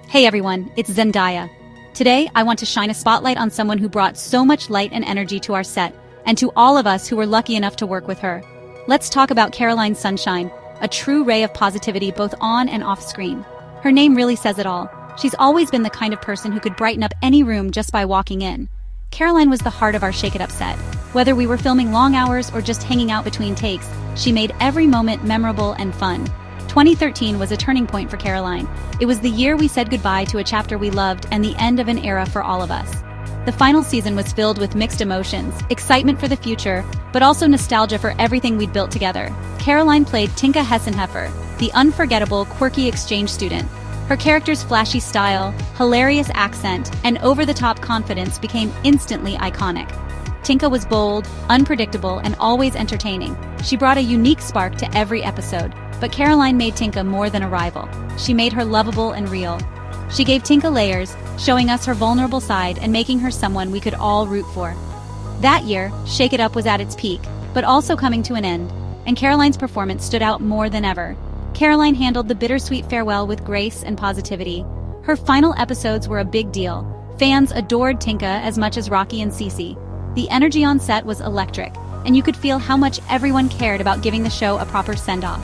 Hey everyone, it's Zendaya. Today, I want to shine a spotlight on someone who brought so much light and energy to our set, and to all of us who were lucky enough to work with her. Let's talk about Caroline Sunshine, a true ray of positivity both on and off screen. Her name really says it all. She's always been the kind of person who could brighten up any room just by walking in. Caroline was the heart of our Shake It Up set. Whether we were filming long hours or just hanging out between takes, she made every moment memorable and fun. 2013 was a turning point for Caroline. It was the year we said goodbye to a chapter we loved and the end of an era for all of us. The final season was filled with mixed emotions, excitement for the future, but also nostalgia for everything we'd built together. Caroline played Tinka Hessenheffer, the unforgettable, quirky exchange student. Her character's flashy style, hilarious accent, and over-the-top confidence became instantly iconic. Tinka was bold, unpredictable, and always entertaining. She brought a unique spark to every episode, but Caroline made Tinka more than a rival. She made her lovable and real. She gave Tinka layers, showing us her vulnerable side and making her someone we could all root for. That year, Shake It Up was at its peak, but also coming to an end, and Caroline's performance stood out more than ever. Caroline handled the bittersweet farewell with grace and positivity. Her final episodes were a big deal. Fans adored Tinka as much as Rocky and Cece. The energy on set was electric, and you could feel how much everyone cared about giving the show a proper send-off.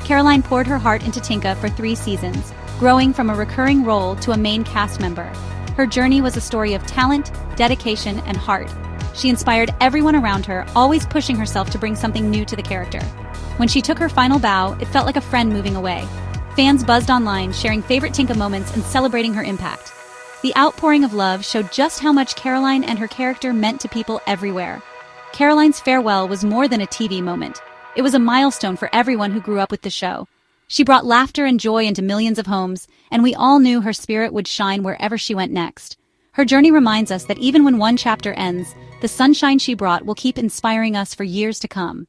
Caroline poured her heart into Tinka for 3 seasons, growing from a recurring role to a main cast member. Her journey was a story of talent, dedication, and heart. She inspired everyone around her, always pushing herself to bring something new to the character. When she took her final bow, it felt like a friend moving away. Fans buzzed online, sharing favorite Tinka moments and celebrating her impact. The outpouring of love showed just how much Caroline and her character meant to people everywhere. Caroline's farewell was more than a TV moment. It was a milestone for everyone who grew up with the show. She brought laughter and joy into millions of homes, and we all knew her spirit would shine wherever she went next. Her journey reminds us that even when one chapter ends, the sunshine she brought will keep inspiring us for years to come.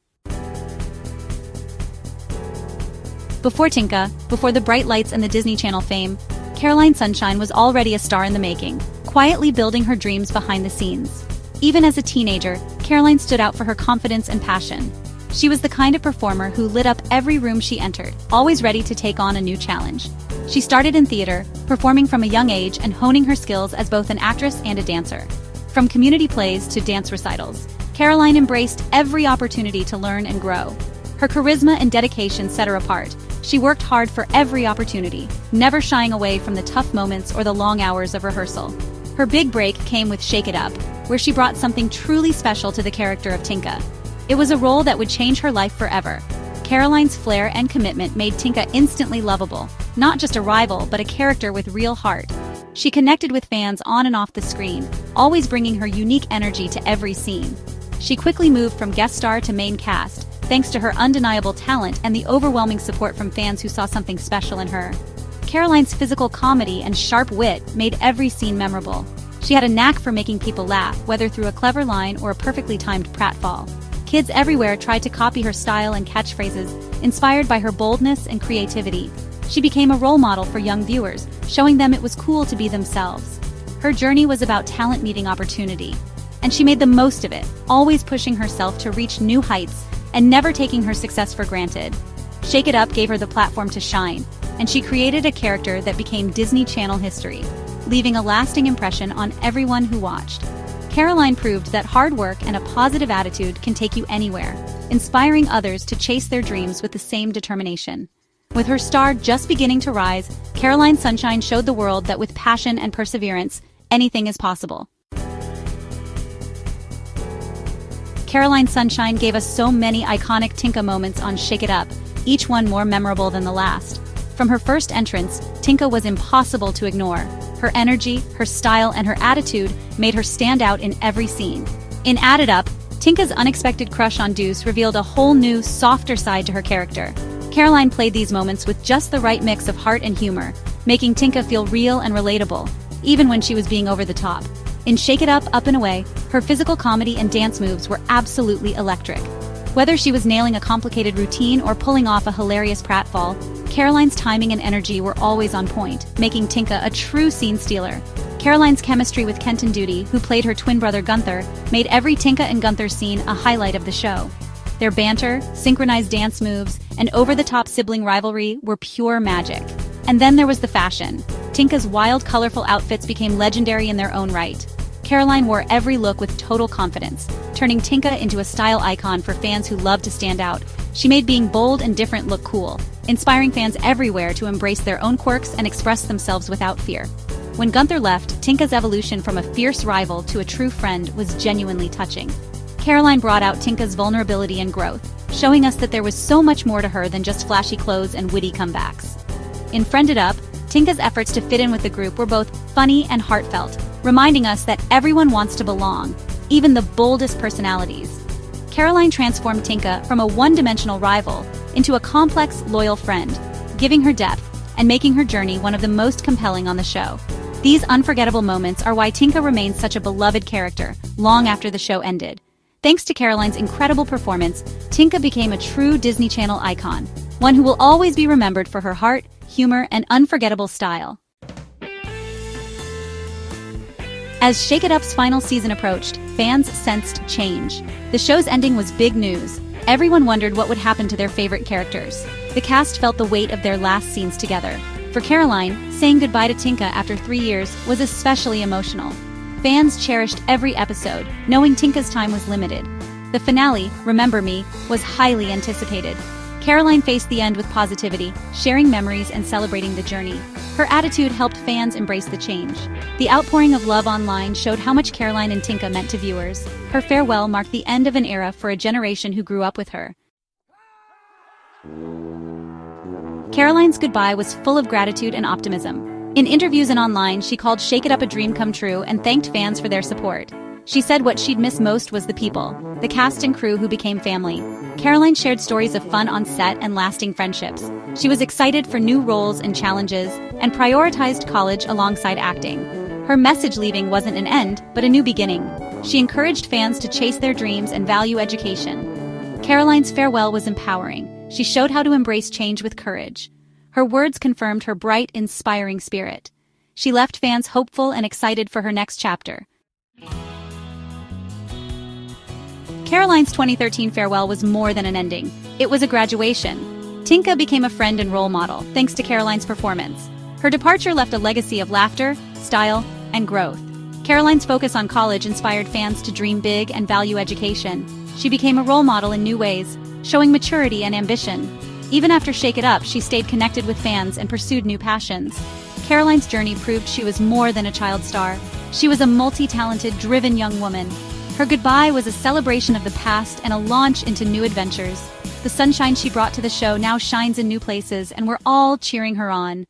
Before Tinka, before the bright lights and the Disney Channel fame, Caroline Sunshine was already a star in the making, quietly building her dreams behind the scenes. Even as a teenager, Caroline stood out for her confidence and passion. She was the kind of performer who lit up every room she entered, always ready to take on a new challenge. She started in theater, performing from a young age and honing her skills as both an actress and a dancer. From community plays to dance recitals, Caroline embraced every opportunity to learn and grow. Her charisma and dedication set her apart. She worked hard for every opportunity, never shying away from the tough moments or the long hours of rehearsal. Her big break came with Shake It Up, where she brought something truly special to the character of Tinka. It was a role that would change her life forever. Caroline's flair and commitment made Tinka instantly lovable, not just a rival, but a character with real heart. She connected with fans on and off the screen, always bringing her unique energy to every scene. She quickly moved from guest star to main cast, thanks to her undeniable talent and the overwhelming support from fans who saw something special in her. Caroline's physical comedy and sharp wit made every scene memorable. She had a knack for making people laugh, whether through a clever line or a perfectly timed pratfall. Kids everywhere tried to copy her style and catchphrases, inspired by her boldness and creativity. She became a role model for young viewers, showing them it was cool to be themselves. Her journey was about talent meeting opportunity, and she made the most of it, always pushing herself to reach new heights and never taking her success for granted. Shake It Up gave her the platform to shine, and she created a character that became Disney Channel history, leaving a lasting impression on everyone who watched. Caroline proved that hard work and a positive attitude can take you anywhere, inspiring others to chase their dreams with the same determination. With her star just beginning to rise, Caroline Sunshine showed the world that with passion and perseverance, anything is possible. Caroline Sunshine gave us so many iconic Tinka moments on Shake It Up, each one more memorable than the last. From her first entrance, Tinka was impossible to ignore. Her energy, her style, and her attitude made her stand out in every scene. In Add It Up, Tinka's unexpected crush on Deuce revealed a whole new, softer side to her character. Caroline played these moments with just the right mix of heart and humor, making Tinka feel real and relatable, even when she was being over the top. In Shake It Up, Up and Away, her physical comedy and dance moves were absolutely electric. Whether she was nailing a complicated routine or pulling off a hilarious pratfall, Caroline's timing and energy were always on point, making Tinka a true scene stealer. Caroline's chemistry with Kenton Duty, who played her twin brother Gunther, made every Tinka and Gunther scene a highlight of the show. Their banter, synchronized dance moves, and over-the-top sibling rivalry were pure magic. And then there was the fashion. Tinka's wild, colorful outfits became legendary in their own right. Caroline wore every look with total confidence, turning Tinka into a style icon for fans who love to stand out. She made being bold and different look cool, inspiring fans everywhere to embrace their own quirks and express themselves without fear. When Gunther left, Tinka's evolution from a fierce rival to a true friend was genuinely touching. Caroline brought out Tinka's vulnerability and growth, showing us that there was so much more to her than just flashy clothes and witty comebacks. In Friended Up, Tinka's efforts to fit in with the group were both funny and heartfelt, reminding us that everyone wants to belong, even the boldest personalities. Caroline transformed Tinka from a one-dimensional rival into a complex, loyal friend, giving her depth and making her journey one of the most compelling on the show. These unforgettable moments are why Tinka remains such a beloved character long after the show ended. Thanks to Caroline's incredible performance, Tinka became a true Disney Channel icon, one who will always be remembered for her heart, humor, and unforgettable style. As Shake It Up's final season approached, fans sensed change. The show's ending was big news. Everyone wondered what would happen to their favorite characters. The cast felt the weight of their last scenes together. For Caroline, saying goodbye to Tinka after 3 years was especially emotional. Fans cherished every episode, knowing Tinka's time was limited. The finale, Remember Me, was highly anticipated. Caroline faced the end with positivity, sharing memories and celebrating the journey. Her attitude helped fans embrace the change. The outpouring of love online showed how much Caroline and Tinka meant to viewers. Her farewell marked the end of an era for a generation who grew up with her. Caroline's goodbye was full of gratitude and optimism. In interviews and online, she called Shake It Up a dream come true and thanked fans for their support. She said what she'd miss most was the people, the cast and crew who became family. Caroline shared stories of fun on set and lasting friendships. She was excited for new roles and challenges, and prioritized college alongside acting. Her message leaving wasn't an end, but a new beginning. She encouraged fans to chase their dreams and value education. Caroline's farewell was empowering. She showed how to embrace change with courage. Her words confirmed her bright, inspiring spirit. She left fans hopeful and excited for her next chapter. Caroline's 2013 farewell was more than an ending. It was a graduation. Tinka became a friend and role model, thanks to Caroline's performance. Her departure left a legacy of laughter, style, and growth. Caroline's focus on college inspired fans to dream big and value education. She became a role model in new ways, showing maturity and ambition. Even after Shake It Up, she stayed connected with fans and pursued new passions. Caroline's journey proved she was more than a child star. She was a multi-talented, driven young woman. Her goodbye was a celebration of the past and a launch into new adventures. The sunshine she brought to the show now shines in new places, and we're all cheering her on.